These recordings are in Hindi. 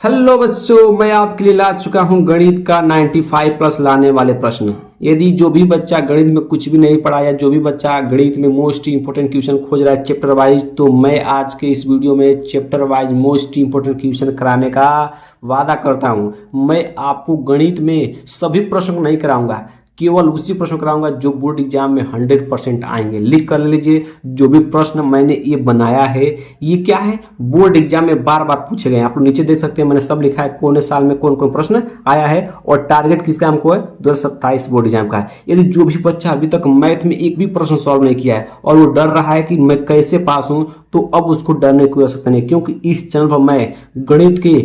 हेलो बच्चों, मैं आपके लिए ला चुका हूं गणित का 95 प्लस लाने वाले प्रश्न। यदि जो भी बच्चा गणित में कुछ भी नहीं पढ़ा या जो भी बच्चा गणित में मोस्ट इंपोर्टेंट क्वेश्चन खोज रहा है चैप्टर वाइज, तो मैं आज के इस वीडियो में chapter wise most important question कराने का वादा करता हूं। मैं आपको गणित में सभी प्रश्न को नहीं कराऊंगा, केवल उसी प्रश्न कराऊंगा जो बोर्ड एग्जाम में 100% आएंगे। लिख कर लीजिए, जो भी प्रश्न मैंने ये बनाया है ये क्या है, बोर्ड एग्जाम में बार बार पूछे गए। आप लोग नीचे देख सकते हैं, मैंने सब लिखा है कौन साल में कौन कौन प्रश्न आया है और टारगेट किसका हमको है, 2027 बोर्ड एग्जाम का है। यदि जो भी बच्चा अभी तक मैथ में एक भी प्रश्न सॉल्व नहीं किया है और वो डर रहा है कि मैं कैसे पास हूं, तो अब उसको डरने की आवश्यकता नहीं, क्योंकि इस चैनल पर मैं गणित के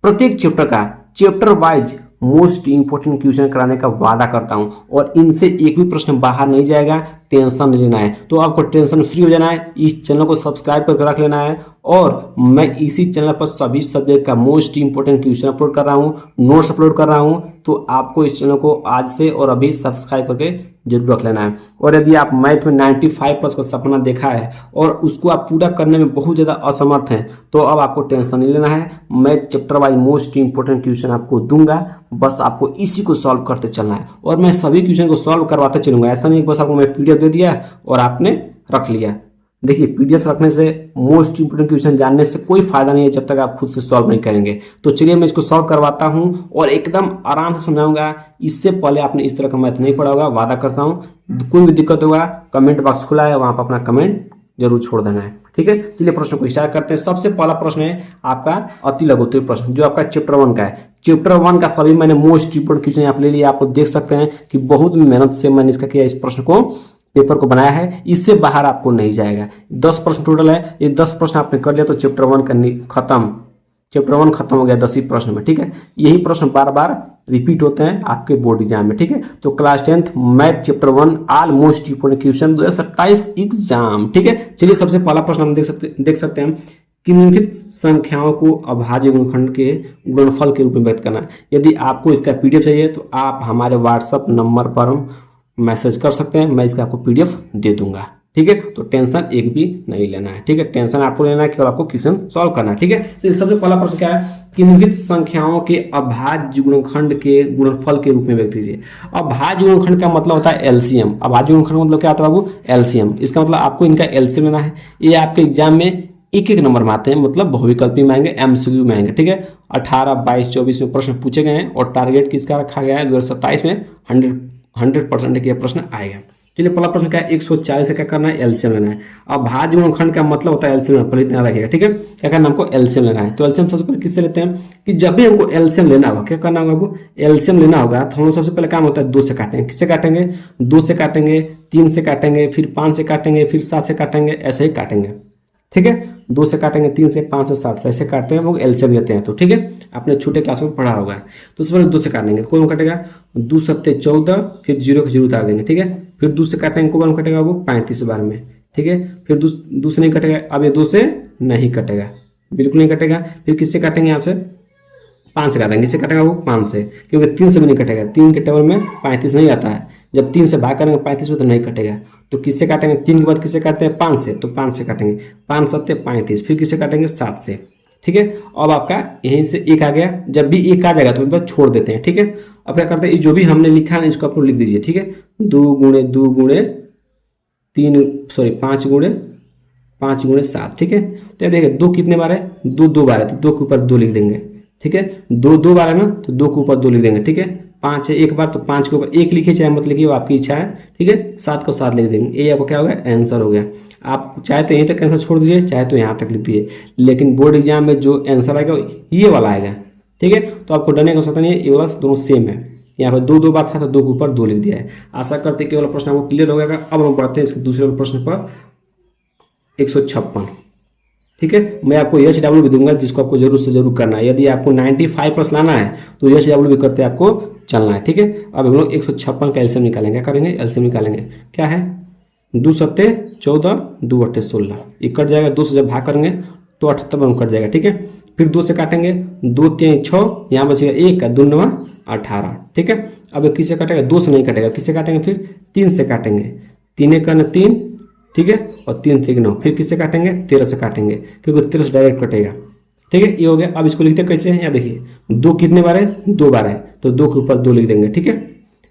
प्रत्येक चैप्टर का chapter wise most important question कराने का वादा करता हूं और इनसे एक भी प्रश्न बाहर नहीं जाएगा। टेंशन नहीं लेना है, तो आपको टेंशन फ्री हो जाना है, इस चैनल को सब्सक्राइब करके रख लेना है। और मैं इसी चैनल पर सभी सब्जेक्ट का मोस्ट इंपोर्टेंट क्वेश्चन अपलोड कर रहा हूं, नोट्स अपलोड कर रहा हूं, तो आपको इस चैनल को आज से और अभी सब्सक्राइब करके जरूर रख लेना है। और यदि आप मैथ में 95 प्लस का सपना देखा है और उसको आप पूरा करने में बहुत ज़्यादा असमर्थ हैं, तो अब आपको टेंशन नहीं लेना है। मैं chapter wise most important question आपको दूंगा, बस आपको इसी को सॉल्व करते चलना है और मैं सभी क्वेश्चन को सॉल्व करवाते चलूंगा। ऐसा नहीं बस आपको मैं पीडीएफ दे दिया और आपने रख लिया। देखिए, पीडीएफ रखने से, मोस्ट इंपोर्टेंट क्वेश्चन जानने से कोई फायदा नहीं है जब तक आप खुद से सॉल्व नहीं करेंगे। तो चलिए मैं इसको सॉल्व करवाता हूं और एकदम आराम से समझाऊंगा। इससे पहले आपने इस तरह का मैथ नहीं पढ़ा होगा, वादा करता हूं। कोई भी दिक्कत होगा, कमेंट बॉक्स खुला है, वहां पर अपना कमेंट जरूर छोड़ देना है, ठीक है। चलिए प्रश्न को स्टार्ट करते हैं। सबसे पहला प्रश्न है आपका अति लघुत्तम प्रश्न, जो आपका चैप्टर 1 का है। चैप्टर 1 का सभी मैंने मोस्ट इंपोर्टेंट क्वेश्चन आप ले लिया। आप देख सकते हैं कि बहुत मेहनत से मैंने इसका किया, इस प्रश्न को पेपर को बनाया है। इससे बाहर आपको नहीं जाएगा। 10 प्रश्न टोटल है, ये 10 प्रश्न आपने कर लिया तो चैप्टर 1 का खत्म। चैप्टर 1 खत्म हो गया 10 ही प्रश्न में, ठीक है। यही प्रश्न बार बार रिपीट होते हैं आपके बोर्ड एग्जाम में, ठीक है। तो class 10th math chapter 1 all most important question 2027 exam, ठीक है। चलिए सबसे पहला प्रश्न हम देख सकते हैं कि निम्नलिखित संख्याओं को अभाज्य गुणनखंड के गुणनफल के रूप में व्यक्त करना है। यदि आपको इसका पीडीएफ चाहिए तो आप हमारे व्हाट्सएप नंबर पर मैसेज कर सकते हैं, मैं इसका आपको पीडीएफ दे दूंगा, ठीक है। तो टेंशन एक भी नहीं लेना है, ठीक है। टेंशन आपको लेना है, केवल आपको क्वेश्चन सॉल्व करना है, ठीक है। तो सबसे पहला प्रश्न क्या है कि निम्नलिखित संख्याओं के अभाज्य गुणनखंड के गुणनफल के रूप में व्यक्त कीजिए। अभाज्य गुणनखंड का मतलब होता है एलसीएम। अभाज्य गुणनखंड मतलब क्या होता है बाबू, एलसीएम। इसका मतलब आपको इनका एलसीएम लेना है। ये आपके एग्जाम में एक एक नंबर में आते हैं, मतलब बहुविकल्पी में आएंगे, एमसीक्यू में आएंगे, ठीक है। 18, 22, 24 में प्रश्न पूछे गए हैं और टारगेट किसका रखा गया है, 2027 में 100% के प्रश्न आएगा। चलिए पहला प्रश्न क्या है, 140 से क्या करना है, एलसीएम लेना है। अब भाज्य गुणनखंड का मतलब होता है एलसीएम, पहले इतना रखिएगा, ठीक है। क्या करना है हमको, एलसीएम लेना है। तो एलसीएम सबसे पहले किससे लेते हैं कि जब भी हमको एलसीएम लेना होगा, क्या करना होगा आपको, एलसीएम लेना होगा तो हम सबसे पहले काम होता है 2 से काटेंगे। किससे काटेंगे, 2 से काटेंगे, 3 से काटेंगे, फिर 5 से काटेंगे, फिर 7 से काटेंगे, ऐसे ही काटेंगे, ठीक है। 2 से काटेंगे, 3 से, 5 से, 7 से, ऐसे काटते हैं हम लोग, एलसीएम लेते हैं, तो ठीक है। आपने छोटे क्लासों में पढ़ा होगा। तो सबसे पहले 2 से काटेंगे, कौन कटेगा, 2 सत्ते 14, फिर 0 का 0 उतार देंगे, ठीक है। फिर 2 से काटेंगे, कौन कटेगा वो, 35 बार में, ठीक है। फिर 2 से नहीं कटेगा, अब ये 2 से नहीं कटेगा, बिल्कुल नहीं कटेगा। फिर किससे काटेंगे, आपसे 5 से काटेंगे, किससे काटेगा वो, 5 से, क्योंकि 3 से भी नहीं कटेगा। 3 के टेबल में 35 नहीं आता है, जब 3 से भाग करेंगे 35 में तो नहीं कटेगा। तो किससे काटेंगे, 3 के बाद किससे काटते हैं, 5 से, तो 5 से काटेंगे, 5 सत्ते 35, फिर किससे काटेंगे, 7 से, ठीक है। अब आपका यहीं से 1 आ गया। जब भी 1 आ जाएगा तो एक बार छोड़ देते हैं, ठीक है। अब क्या करते हैं, जो भी हमने लिखा है इसको आप लोग लिख दीजिए, ठीक है। 2 गुणे 2 गुणे 3, सॉरी 5 गुणे 5 गुणे 7, ठीक है। तो देखिए 2 कितने बार है, 2 बार है, तो 2 के ऊपर 2 लिख देंगे, ठीक है। 2 बार है ना, तो 2 के ऊपर 2 लिख देंगे, ठीक है। 5 है एक बार, तो 5 के ऊपर 1 लिखिए, चाहे मत लिखिए, वो आपकी इच्छा है, ठीक है। 7 को 7 लिख देंगे, ये आपको क्या हो गया, आंसर हो गया। आप चाहे तो यहीं तक आंसर छोड़ दीजिए, चाहे तो यहाँ तक लिख दीजिए, लेकिन बोर्ड एग्जाम में जो आंसर आएगा ये वाला आएगा, ठीक है। तो आपको डरने का आवश्यकता नहीं है, ये वाला दोनों सेम है। यहाँ पर 2 बार था तो 2 के ऊपर 2 लिख दिया है। आशा करते कि वाला प्रश्न आपको क्लियर हो गया। अब हम बढ़ते हैं इसके दूसरे प्रश्न पर, 156, ठीक है। मैं आपको HW भी दूंगा, जिसको आपको जरूर से जरूर करना है। यदि आपको 95 प्लस लाना है तो HW भी करते आपको चलना है, ठीक है। अब हम लोग 156 का एलसीएम निकालेंगे। क्या करेंगे, एलसीएम निकालेंगे। क्या है, 2 सत्ते 14, 2 अट्ठे 16, ये कट जाएगा। 2 से जब भाग करेंगे तो 78 में कट जाएगा, ठीक है। फिर 2 से काटेंगे, 2 3 6, यहाँ बचेगा 1 का 2 9 18, ठीक है। अब किससे काटेगा, 2 से नहीं कटेगा, किससे काटेंगे, फिर 3 से काटेंगे, 3 का 3, ठीक है, और 3 3 9, फिर किससे काटेंगे, 13 से काटेंगे, क्योंकि 13 से डायरेक्ट कटेगा, ठीक है, ये हो गया। अब इसको लिखते कैसे हैं, यहाँ देखिए 2 कितने बार है, 2 बार है, तो 2 के ऊपर 2 लिख देंगे। ठीक है,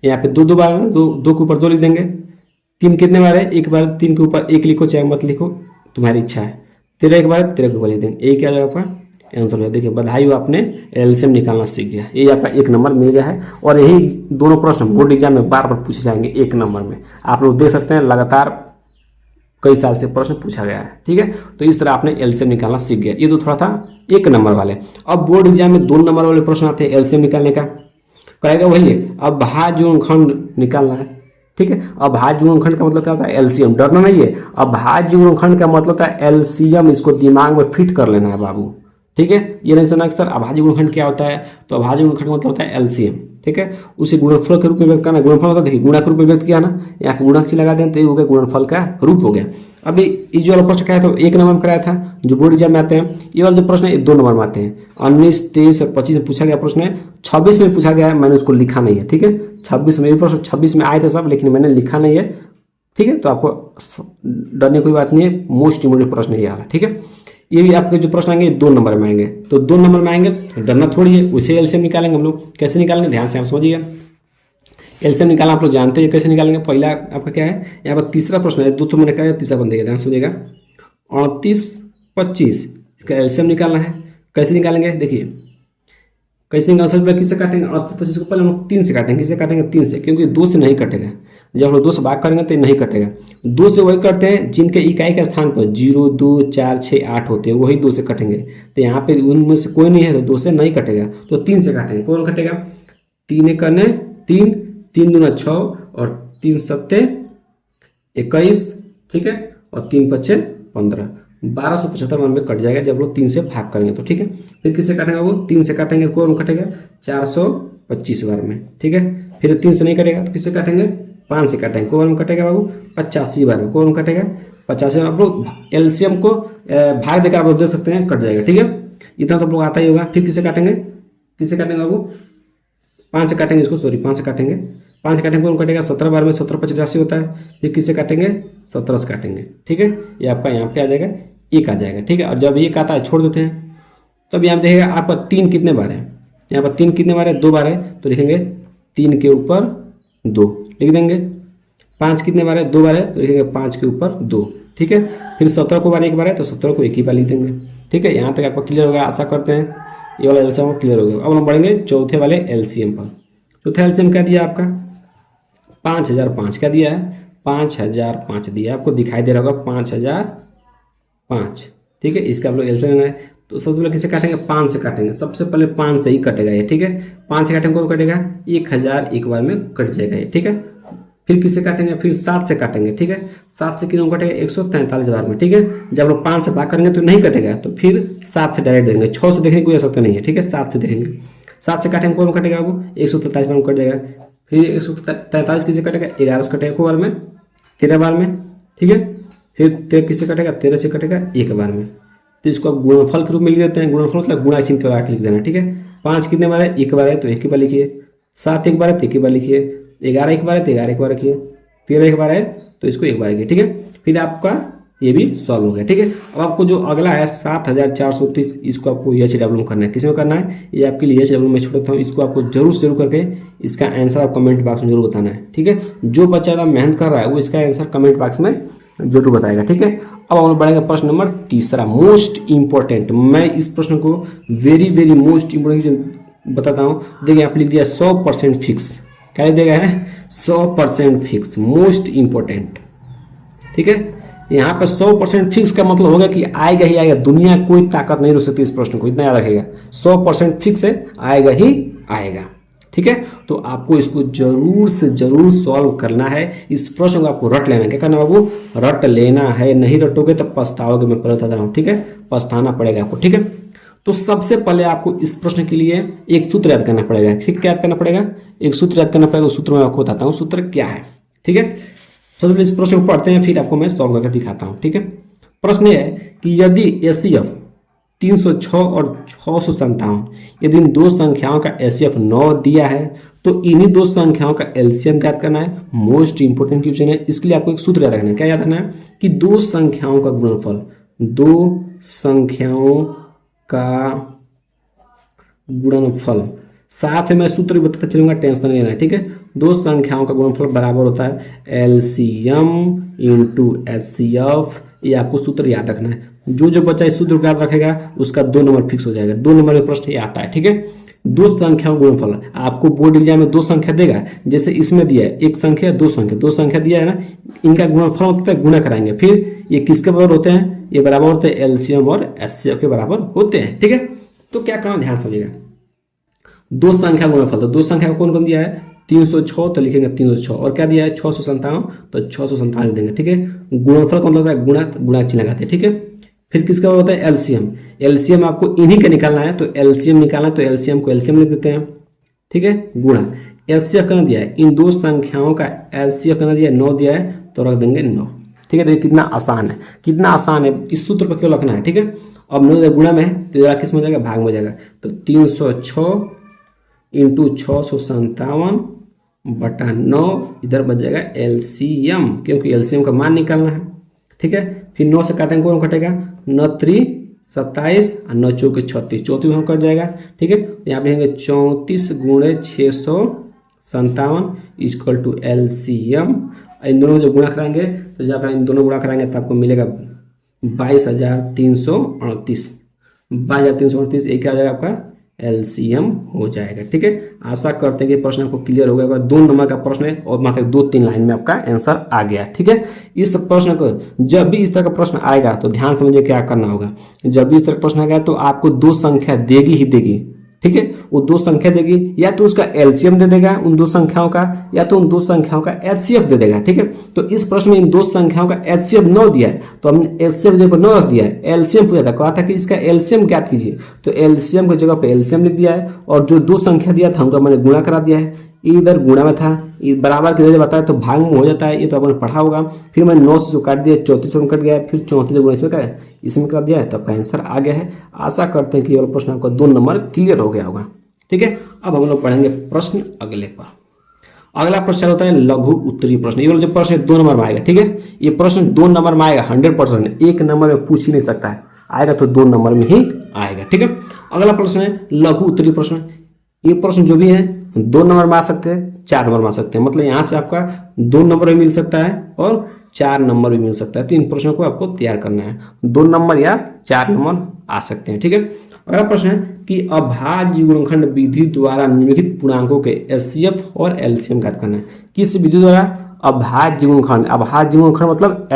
यहाँ पे 2 2 बार है, 2 के ऊपर 2 लिख देंगे। 3 कितने बार है, 1 बार, 3 के ऊपर 1 लिखो चाहे मत लिखो, तुम्हारी इच्छा है। 13 एक बार है, 13 के ऊपर लिख देंगे। यही क्या जाएगा आपका आंसर है। देखिए बधाई हो, आपने एलसीएम निकालना सीख गया। ये आपका 1 नंबर मिल गया है। और यही दोनों प्रश्न बोर्ड एग्जाम में बार बार पूछे जाएंगे 1 नंबर में। आप लोग देख सकते हैं लगातार कई साल से प्रश्न पूछा गया है। ठीक है, तो इस तरह आपने एलसीएम निकालना सीख गया। ये तो थोड़ा था 1 नंबर वाले। अब बोर्ड एग्जाम में 2 नंबर वाले प्रश्न आते हैं एलसीएम निकालने का। करेगा वही है, अब अभाज्य गुणनखंड निकालना है। ठीक है, अभाज्य गुणनखंड का मतलब क्या होता है, एलसीएम। डरना नहीं है, अभाज्य गुणनखंड का मतलब होता है एलसीएम। इसको दिमाग में फिट कर लेना है बाबू। ठीक है, ये नहीं सुना कि सर अभाज्य गुणनखंड क्या होता है, तो अभाज्य गुणनखंड का मतलब होता है एलसीएम। ठीक है, उसे गुणनफल के रूप में व्यक्त करना। गुणनफल होता है, देखिए गुणा के रूप में व्यक्त किया ना, यहाँ पे गुणक से लगा दें तो ये हो गया गुणनफल का रूप हो गया। अभी इस जो वाला प्रश्न कराया था 1 नंबर में कराया था, जो बोर्ड एग्जाम में आते हैं। ये वाला जो प्रश्न है 2 नंबर में आते हैं। 19, 23 और 25 में पूछा गया प्रश्न है। 26 में पूछा गया है, मैंने उसको लिखा नहीं है। ठीक है, 26 में भी प्रश्न 26 में आए थे सब, लेकिन मैंने लिखा नहीं है। ठीक है, तो आपको डरने कोई बात नहीं है, मोस्ट इम्पोर्टेंट प्रश्न ये वाला। ठीक है, ये भी आपके जो प्रश्न आएंगे 2 नंबर में आएंगे, तो 2 नंबर में आएंगे तो डरना थोड़ी है। उसे एलसीएम निकालेंगे हम लोग। कैसे निकालेंगे, ध्यान से आप समझिएगा। एलसीएम निकालना आप लोग जानते हैं कैसे निकालेंगे। पहला आपका क्या है, यहाँ पर तीसरा प्रश्न है, 2 तो मैंने कहा, तीसरा बंदेगा, ध्यान समझिएगा। 38, 25 इसका एलसीएम निकालना है। कैसे निकालेंगे, देखिए कैसे निकाल सकते, किससे काटेंगे। 38, 25 को पहले हम लोग 3 से काटेंगे। किससे काटेंगे, 3 से, क्योंकि 2 से नहीं कटेगा। जब हम लोग 2 से भाग करेंगे तो नहीं कटेगा। 2 से वही करते हैं जिनके इकाई के स्थान पर 0, 2, 4, 6, 8 होते हैं, वही 2 से कटेंगे। तो यहाँ पे उनमें से कोई नहीं है तो 2 से नहीं कटेगा, तो 3 से काटेंगे। कौन कटेगा, 3 करने 3, 3 दूना 6 और 3 सत्ते 21। ठीक है, और 3 पच्चे 15, 1275 मान में कट जाएगा जब लोग 3 से भाग करेंगे तो। ठीक है, फिर किससे काटेंगे, वो 3 से काटेंगे, कौन कटेगा 425 बार में। ठीक है, फिर 3 से नहीं कटेगा तो किससे काटेंगे, 5 से काटेंगे, कौन में कटेगा बाबू 85 बार में, कौन कटेगा 85 बार। आप लोग एलसीएम को भाग देकर आप लोग देख सकते हैं, कट जाएगा। ठीक है, इतना तो आप लोग आता ही होगा। फिर किससे काटेंगे, किससे काटेंगे बाबू, 5 से काटेंगे इसको, सॉरी 5 से काटेंगे। 5 से काटेंगे, कौन कटेगा 17 बार में, 17 × 85 होता है। फिर किससे काटेंगे, 17 से काटेंगे। ठीक है, ये आपका यहाँ पे आ जाएगा, 1 आ जाएगा। ठीक है, और जब 1 आता है छोड़ देते हैं, तब यहाँ देखिएगा आपका 3 कितने बार है, यहाँ पर 3 कितने बार है, 2 बार है, तो लिखेंगे 3 के ऊपर 2 लिख देंगे। 5 कितने बार है, 2 बार है, तो लिखेंगे 5 के ऊपर 2। ठीक है, फिर 17 को बार 1 बार है, तो 17 को 1 ही बार लिख देंगे। ठीक है, यहाँ तक आपको क्लियर होगा, आशा करते हैं ये वाला एलसीएम क्लियर हो गया। अब हम बढ़ेंगे चौथे वाले एलसीएम पर। चौथा एलसीएम क्या दिया आपका, 5005 क्या दिया है, 5005 दिया आपको, दिखाई दे रहा होगा 5005। ठीक है, इसका आप लोग एलसीएम है, तो सबसे पहले किसे काटेंगे, 5 से काटेंगे। सबसे पहले 5 से ही कटेगा ये। ठीक है, 5 से काटेंगे, कौन कटेगा 1000 एक बार में कट जाएगा ये। ठीक है, फिर किससे काटेंगे, फिर 7 से काटेंगे। ठीक है, 7 से कितने कटेगा, 143 बार में। ठीक है, जब लोग 5 से भाग करेंगे तो नहीं कटेगा, तो फिर 7 से डायरेक्ट देंगे। 6 से देखने की कोई आवश्यकता नहीं है। ठीक है, 7 से देखेंगे। 7 से काटेंगे, कौन कटेगा वो 143 बार में कट जाएगा। फिर 143 किससे कटेगा, 11 से कटेगा, को बार में 13 बार में। ठीक है, फिर 13 किससे कटेगा, 13 से कटेगा 1 बार में। तो इसको आप गुणनफल के रूप में लिख देते हैं। गुणनफल मतलब गुणा चिन्ह लगा के लिख देना। ठीक है, 5 कितने बार है, 1 बार है, तो 1 ही बार लिखिए। 7 एक बार है तो 1 ही बार लिखिए। 11 एक बार है तो 11 एक बार रखिए। 13 एक बार है तो इसको 1 बार लिखिए। ठीक है, फिर आपका ये भी सॉल्व हो गया। ठीक है, अब आपको जो अगला है 7430, इसको आपको HW में करना है। किस में करना है, ये आपके लिए HW में छोड़ देता हूँ। इसको आपको जरूर से जरूर करके इसका आंसर आप कमेंट बॉक्स में जरूर बताना है। ठीक है, जो बच्चा ज़्यादा मेहनत कर रहा है वो इसका आंसर कमेंट बॉक्स में जरूर बताएगा। ठीक है, अब हम बढ़ेंगे प्रश्न नंबर 3, मोस्ट इंपॉर्टेंट। मैं इस प्रश्न को वेरी मोस्ट इंपॉर्टेंट बताता हूँ। देखिए आप लिख दिया 100% फिक्स। क्या लिख देगा है, 100% फिक्स, मोस्ट इंपॉर्टेंट। ठीक है, यहाँ पर 100% फिक्स का मतलब होगा कि आएगा ही आएगा, दुनिया कोई ताकत नहीं रोक सकती इस प्रश्न को, इतना याद रखिएगा। 100% फिक्स है, आएगा ही आएगा। ठीक है, तो आपको इसको जरूर से जरूर सॉल्व करना है। इस प्रश्न को आपको रट लेना है। क्या करना बाबू, रट लेना है। नहीं रटोगे तो पछताओगे, मैं पहले बता रहा हूँ। ठीक है, पछताना पड़ेगा आपको। ठीक है, तो सबसे पहले आपको इस प्रश्न के लिए एक सूत्र याद करना पड़ेगा। ठीक, क्या याद करना पड़ेगा, एक सूत्र याद करना पड़ेगा। उस सूत्र में आपको बताता हूँ सूत्र क्या है। ठीक है, सबसे पहले इस प्रश्न को पढ़ते हैं, फिर आपको मैं सॉल्व करके दिखाता हूँ। ठीक है, प्रश्न है कि यदि HCF 306 और 657, यदि इन 2 संख्याओं का HCF 9 दिया है तो इन्हीं 2 संख्याओं का एलसीएम याद करना है। मोस्ट इंपोर्टेंट क्वेश्चन है, इसके लिए आपको एक सूत्र याद रखना है। क्या याद रखना है कि 2 संख्याओं का गुणनफल, 2 संख्याओं का गुणनफल, साथ में मैं सूत्र भी बताता चलूंगा, टेंशन नहीं लेना है, ठीक है। दो संख्याओं का गुणनफल बराबर होता है एलसीएम इंटू एचसीएफ। ये आपको सूत्र याद रखना है। जो बच्चा इस सूत्र को याद रखेगा उसका 2 नंबर फिक्स हो जाएगा। 2 नंबर में प्रश्न ये आता है, ठीक है। दो संख्याओं का गुणनफल आपको बोर्ड एग्जाम में 2 संख्या देगा, जैसे इसमें दिया है 1 संख्या 2 संख्या, 2 संख्या दिया है ना, इनका गुणनफल होता है, गुणा कराएंगे। फिर ये किसके बराबर होते हैं, ये बराबर होते हैं एलसीएम और एचसीएफ के बराबर होते हैं, ठीक है। तो क्या करना, ध्यान समझिएगा। दो संख्या गुणनफल, तो दो संख्या को कौन कौन दिया है, 306 तो लिखेंगे 306, और क्या दिया है 657 तो 657 लिख देंगे, ठीक है। गुणनफल कौन होता है, गुणा, गुणा चिन्ह लगाते हैं, ठीक है। फिर किसका होता है एलसीएम, एलसीएम आपको इन्हीं का निकालना है, तो एलसीएम निकालना है तो एलसीएम को एलसीएम लिख देते हैं, ठीक है। गुणा एचसीएफ करना दिया है, इन दो संख्याओं का एचसीएफ करना दिया है 9 दिया है तो रख देंगे 9, ठीक है। देखिए कितना आसान है, कितना आसान है, इस सूत्र पर क्यों रखना है, ठीक है। अब 9 गुणा में है तो जरा किस में हो जाएगा, भाग में हो जाएगा, तो 306 इंटू 657 बटा 9, इधर बच जाएगा एलसीएम, क्योंकि एलसीएम का मान निकालना है, ठीक है। फिर 9 से काटेंगे कौन कटेगा, 9 3 27 और 9 चौके 36, 34 में कट जाएगा, ठीक है। यहाँ पे लिखेंगे 34 गुणे 657 इक्वल टू एलसीएम। इन दोनों जो गुणा कराएंगे तो जब इन दोनों गुणा कराएंगे तो आपको मिलेगा 22,338, 22,338, एक क्या हो जाएगा आपका एलसीएम हो जाएगा, ठीक है। आशा करते हैं कि प्रश्न आपको क्लियर हो गया। 2 नंबर का प्रश्न है और मात्र 2-3 लाइन में आपका आंसर आ गया, ठीक है। इस प्रश्न को जब भी इस तरह का प्रश्न आएगा तो ध्यान समझिए क्या करना होगा। जब भी इस तरह का प्रश्न आएगा तो आपको 2 संख्या देगी ही देगी, ठीक है। वो 2 संख्या देगी, या तो उसका एलसीएम दे देगा उन 2 संख्याओं का, या तो उन 2 संख्याओं का एचसीएफ दे देगा, ठीक है। तो इस प्रश्न में इन 2 संख्याओं का एचसीएफ 9 दिया है तो हमने एचसीएफ जगह पर 9 रख दिया है, एलसीएम पूछा था, कहा था कि इसका एलसीएम ज्ञात कीजिए, तो एलसीएम की जगह पर एलसीएम लिख दिया है, और जो 2 संख्या दिया था हमको मैंने गुणा करा दिया है, इधर गुणा में था, बराबर की वजह बताया तो भाग में हो जाता है, ये तो आपने पढ़ा होगा। फिर मैंने 9 से काट दिया, 34 में कट गया, फिर 34 गुणा इसमें कर दिया है, तो आपका आंसर आ गया है। आशा करते हैं कि ये प्रश्न आपका 2 नंबर क्लियर हो गया होगा, ठीक है। अब हम लोग पढ़ेंगे प्रश्न अगले पर। अगला प्रश्न होता है लघु उत्तरीय प्रश्न। ये वाला जो प्रश्न 2 नंबर में आएगा, ठीक है। ये प्रश्न 2 नंबर में आएगा 100%, 1 नंबर में पूछ ही नहीं सकता है, आएगा तो 2 नंबर में ही आएगा, ठीक है। अगला प्रश्न है लघु उत्तरीय प्रश्न। ये प्रश्न जो भी है 2 नंबर में आ सकते हैं, 4 नंबर में आ सकते हैं, मतलब यहाँ से आपका 2 नंबर भी मिल सकता है और 4 नंबर भी मिल सकता है। तो इन प्रश्नों को आपको तैयार करना है, 2 नंबर या 4 नंबर आ सकते हैं, ठीक है। अगला प्रश्न है कि अभाज्य गुणनखंड विधि द्वारा निम्नलिखित पूर्णांकों के एचसीएफ और एलसीएम ज्ञात करना है। किस विधि द्वारा, अभाज्य गुणनखंड, अभाज्य गुणनखंड मतलब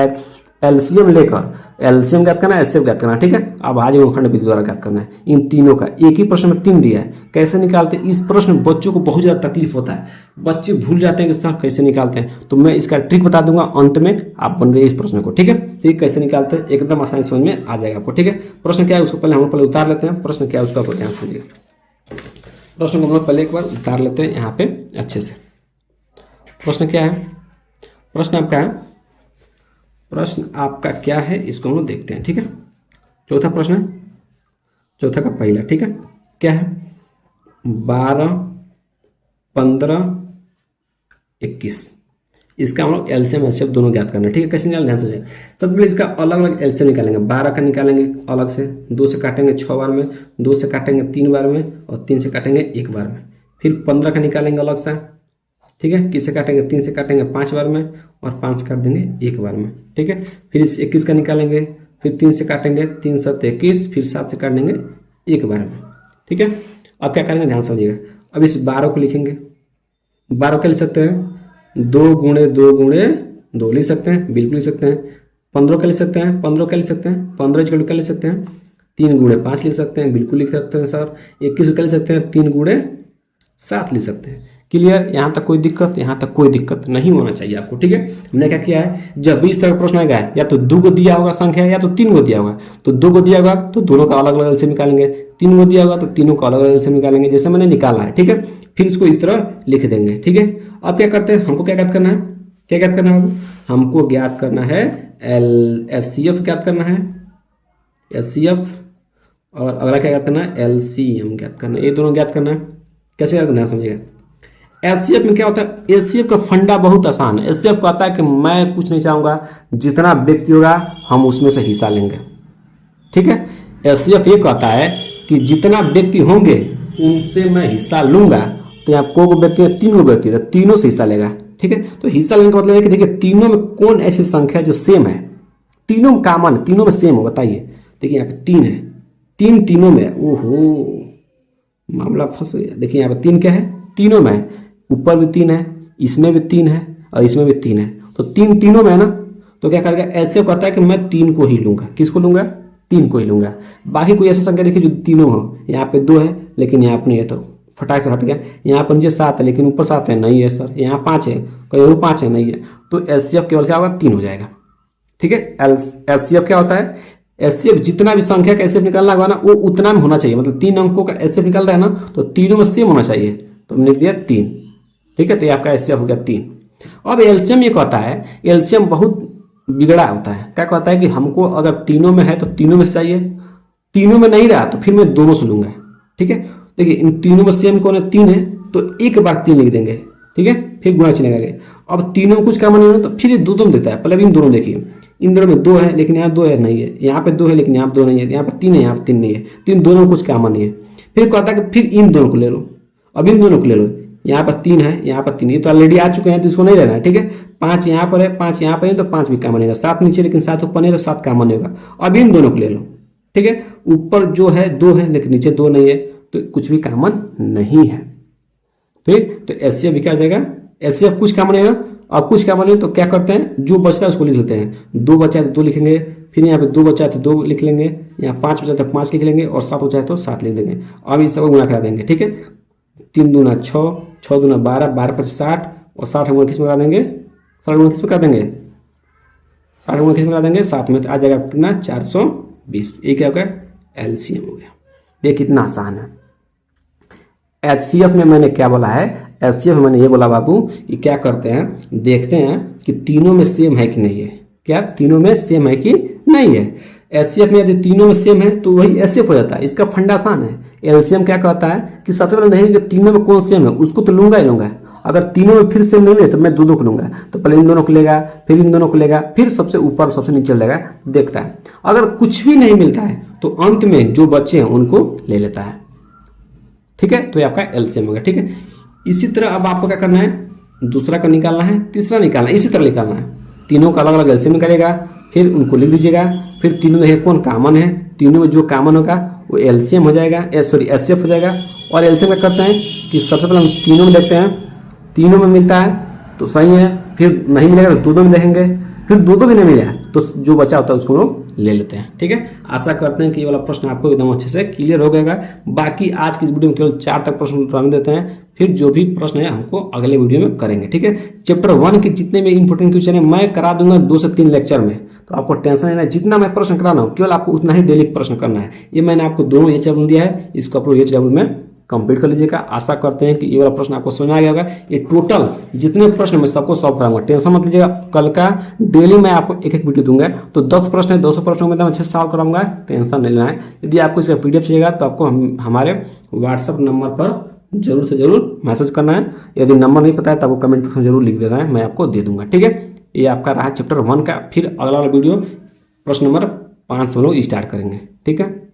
एलसीएम लेकर एलसीएम ज्ञात करना है, एचसीएफ ज्ञात करना है, ठीक है। अभाज्य गुणनखंड विधि द्वारा ज्ञात करना है इन तीनों का। एक ही प्रश्न में 3 दिया है, कैसे निकालते हैं इस प्रश्न में बच्चों को बहुत ज़्यादा तकलीफ होता है, बच्चे भूल जाते हैं कि सर कैसे निकालते हैं, तो मैं इसका ट्रिक बता दूंगा अंत में, आप बन रहे इस प्रश्न को, ठीक है। ठीक कैसे निकालते हैं एकदम आसानी समझ में आ जाएगा आपको, ठीक है। प्रश्न क्या है उसको पहले हम लोग पहले उतार लेते हैं, प्रश्न क्या है उसका ध्यान समझिए। प्रश्न को हम लोग पहले एक बार उतार लेते हैं यहाँ पे अच्छे से। प्रश्न क्या है, प्रश्न आपका है, प्रश्न आपका क्या है इसको हम लोग देखते हैं, ठीक है। चौथा प्रश्न है, चौथा का पहला, ठीक है। क्या है, 12, 15, 21, इसका हम लोग एलसीएम एचसीएफ दोनों ज्ञात करना है, ठीक है। कैसे निकालें ध्यान से, सबसे पहले इसका अलग अलग एलसीएम निकालेंगे। 12 का निकालेंगे अलग से, 2 से काटेंगे 6 बार में, 2 से काटेंगे 3 बार में, और 3 से काटेंगे 1 बार में। फिर 15 का निकालेंगे अलग से, ठीक है। किससे काटेंगे, 3 से काटेंगे 5 बार में, और 5 से काट देंगे 1 बार में, ठीक है। फिर इस 21 का निकालेंगे, फिर 3 से काटेंगे 3 7 21, फिर 7 से काट देंगे 1 बार में, ठीक है। अब क्या करेंगे ध्यान समझिएगा। अब इस 12 को लिखेंगे, 12 का लिख सकते हैं 2 गुणे 2 गुणे 2 लिख सकते हैं, बिल्कुल लिख सकते हैं। 15 का लिख सकते हैं, 15 का लिख सकते हैं, 15 का लिख सकते हैं, 3 गुणे 5 लिख सकते हैं, बिल्कुल लिख सकते हैं सर। 21 का लिख सकते हैं, 3 गुणे 7 लिख सकते हैं। क्लियर, यहाँ तक कोई दिक्कत, यहाँ तक कोई दिक्कत नहीं होना चाहिए आपको, ठीक है। हमने क्या किया है, जब भी इस तरह का प्रश्न आएगा या तो 2 को दिया होगा संख्या या तो 3 को दिया होगा, तो 2 को दिया होगा तो दोनों का अलग अलग एलसीएम निकालेंगे, 3 को दिया होगा तो तीनों का अलग अलग एलसीएम निकालेंगे, जैसे मैंने निकाला है, ठीक है। फिर इसको इस तरह लिख देंगे, ठीक है। अब क्या करते हैं, हमको क्या ज्ञात करना है, क्या ज्ञात करना है, हमको ज्ञात करना है एचसीएफ ज्ञात करना है, एचसीएफ, और अगला क्या ज्ञात करना है, एलसीएम ज्ञात करना है। ये दोनों ज्ञात करना है, कैसे ज्ञात करना है समझिएगा। एचसीएफ में क्या होता है, एचसीएफ का फंडा बहुत आसान है। एचसीएफ को आता है कि मैं कुछ नहीं चाहूँगा, जितना व्यक्ति होगा हम उसमें से हिस्सा लेंगे, ठीक है। एचसीएफ ये कहता है कि जितना व्यक्ति होंगे उनसे मैं हिस्सा लूंगा। तो यहाँ को व्यक्ति है, 3 व्यक्ति, तो तीनों से हिस्सा लेगा। ठीक है, तो हिस्सा लेने का मतलब है कि देखिए तीनों में कौन ऐसी संख्या है जो सेम है, तीनों में कॉमन, तीनों में सेम हो, बताइए। देखिए यहाँ पे 3 है, 3 तीनों में, ओहो मामला फंस गया। देखिए यहाँ पे 3 क्या है, तीनों में है, ऊपर भी 3 है, इसमें भी 3 है और इसमें भी 3 है, तो 3 तीनों में है ना। तो क्या करेगा, ऐसे कहता है कि मैं 3 को ही लूंगा। किसको लूंगा, 3 को ही लूंगा। बाकी कोई ऐसी संख्या देखिए जो तीनों हो, यहाँ पे 2 है लेकिन यहाँ पे नहीं है, तो फटाक से हट गया। यहाँ पर नीचे 7 है लेकिन ऊपर 7 है, नहीं है सर। यहाँ 5 है, कहीं 5 है, नहीं है। तो एचसीएफ केवल क्या होगा, 3 हो जाएगा। ठीक है, एचसीएफ क्या होता है, एचसीएफ जितना भी संख्या का एचसीएफ निकालना होगा ना वो उतना में होना चाहिए। मतलब 3 अंकों का एचसीएफ निकाल रहा है ना, तो तीनों में सेम होना चाहिए। तो हमने लिख दिया 3। ठीक है, तो ये आपका एचसीएफ हो गया 3। अब एलसीएम ये कहता है, एलसीएम बहुत बिगड़ा होता है। क्या कहता है कि हमको अगर तीनों में है तो तीनों में से चाहिए, तीनों में नहीं रहा तो फिर मैं दोनों से लूंगा। ठीक है, देखिए इन तीनों में सेम कौन है, 3 है, तो एक बार 3 लिख देंगे। ठीक है, फिर गुणा चिन्ह लगाएंगे। अब तीनों में कुछ कॉमन नहीं है तो फिर ये 2 में देता है। पहले इन दोनों देखिए, इन दोनों में 2 है लेकिन यहाँ 2 है, नहीं है। यहाँ पे 2 है लेकिन यहाँ पे 2 नहीं है। यहाँ पे 3 है, यहाँ पे 3 नहीं है। तो इन दोनों में कुछ कॉमन नहीं है। फिर कहता है कि फिर इन दोनों को ले लो। अब इन दोनों को ले लो, यहाँ पर 3 है, यहाँ पर 3, ये तो ऑलरेडी आ चुके हैं तो इसको नहीं लेना है। ठीक है, 5 यहाँ पर है, 5 यहाँ पर है, तो 5 भी कॉमन होगा। 7 नीचे लेकिन 7 ऊपर नहीं, तो 7 कॉमन होगा। अब इन दोनों को ले लो। ठीक है, ऊपर जो है 2 है लेकिन नीचे 2 नहीं है, तो कुछ भी कॉमन नहीं है। ठीक, तो एचसीएफ भी क्या हो जाएगा, एचसीएफ कुछ कॉमन है। अब कुछ कॉमन है तो क्या करते हैं, जो बचता है उसको लिख लेते हैं। 2 बचा है तो 2 लिखेंगे, फिर यहाँ पे 2 बचा है तो 2 लिख लेंगे, यहाँ 5 बचा है तो 5 लिख लेंगे, और 7 बचा है तो 7 लिख देंगे। अब इस सबको गुणा करा देंगे। ठीक है, 3 दूना 6, 6 दूना 12, 12 5 60, और 60 गुणा किस में करा देंगे, 60 गुणा किस में करा देंगे, 60 गुणा किस में करा देंगे, 7 में। तो आ जाएगा कितना, 420। ये क्या हो गया, एलसीएम हो गया। ये कितना आसान है। एचसीएफ में मैंने क्या बोला है, एचसीएफ में मैंने ये बोला बाबू कि क्या करते हैं, देखते हैं कि तीनों में सेम है कि नहीं है। क्या तीनों में सेम है कि नहीं है। एचसीएफ में यदि तीनों में सेम है तो वही एचसीएफ हो जाता है। इसका फंडा आसान है। एलसीएम क्या कहता है कि सबसे पहले नहीं कि तीनों में कौन सेम है उसको तो लूंगा ही लूंगा। अगर तीनों में फिर सेम नहीं है तो मैं 2 को लूंगा। तो पहले इन दोनों को लेगा, फिर इन दोनों को लेगा, फिर सबसे ऊपर सबसे नीचे लेगा, देखता है। अगर कुछ भी नहीं मिलता है तो अंत में जो बच्चे हैं उनको ले लेता है। ठीक है, तो ये आपका एलसीएम होगा। ठीक है, इसी तरह अब आपको क्या करना है, दूसरा का निकालना है, तीसरा निकालना है, इसी तरह निकालना है। तीनों का अलग अलग एलसीएम निकालेगा, फिर उनको लिख दीजिएगा। फिर तीनों में कौन कॉमन है, तीनों में जो कॉमन होगा वो एलसीएम हो जाएगा, एचसीएफ हो जाएगा। और एलसीएम क्या करते हैं कि सबसे पहले हम तीनों में देखते हैं, तीनों में मिलता है तो सही है, फिर नहीं मिलेगा तो 2 में देखेंगे, फिर 2 भी नहीं मिलेगा तो जो बचा होता है उसको लोग ले लेते हैं। ठीक है, आशा करते हैं कि ये वाला प्रश्न आपको एकदम अच्छे से क्लियर हो गएगा। बाकी आज की इस वीडियो में केवल 4 तक प्रश्न रहने देते हैं, फिर जो भी प्रश्न है हमको अगले वीडियो में करेंगे। ठीक है, चैप्टर 1 के जितने भी इंपॉर्टेंट क्वेश्चन है मैं करा दूंगा 2 से 3 लेक्चर में, तो आपको टेंशन लेना है। जितना मैं प्रश्न कराना हो केवल आपको उतना ही डेली प्रश्न करना है। ये मैंने आपको दोनों एच डब्ल्यू दिया है, इसको आप एच डब्ल्यू में कंप्लीट कर लीजिएगा। आशा करते हैं कि ये वाला प्रश्न आपको समझ आ गया होगा। ये टोटल जितने प्रश्न मैं सबको सॉल्व कराऊंगा, टेंशन मत लीजिएगा। कल का डेली मैं आपको एक वीडियो दूंगा, तो 10 प्रश्न है, 200 प्रश्नों में अच्छे से सॉल्व कराऊंगा, टेंशन नहीं लेना है। यदि आपको इसका पीडीएफ चाहिएगा तो आपको हमारे व्हाट्सअप नंबर पर जरूर से जरूर मैसेज करना है। यदि नंबर नहीं पता है तो आपको कमेंट बॉक्स में जरूर लिख देना है, मैं आपको दे दूंगा। ठीक है, ये आपका रहा चैप्टर 1 का। फिर अगला वाला वीडियो प्रश्न नंबर 5 से हम लोग स्टार्ट करेंगे। ठीक है।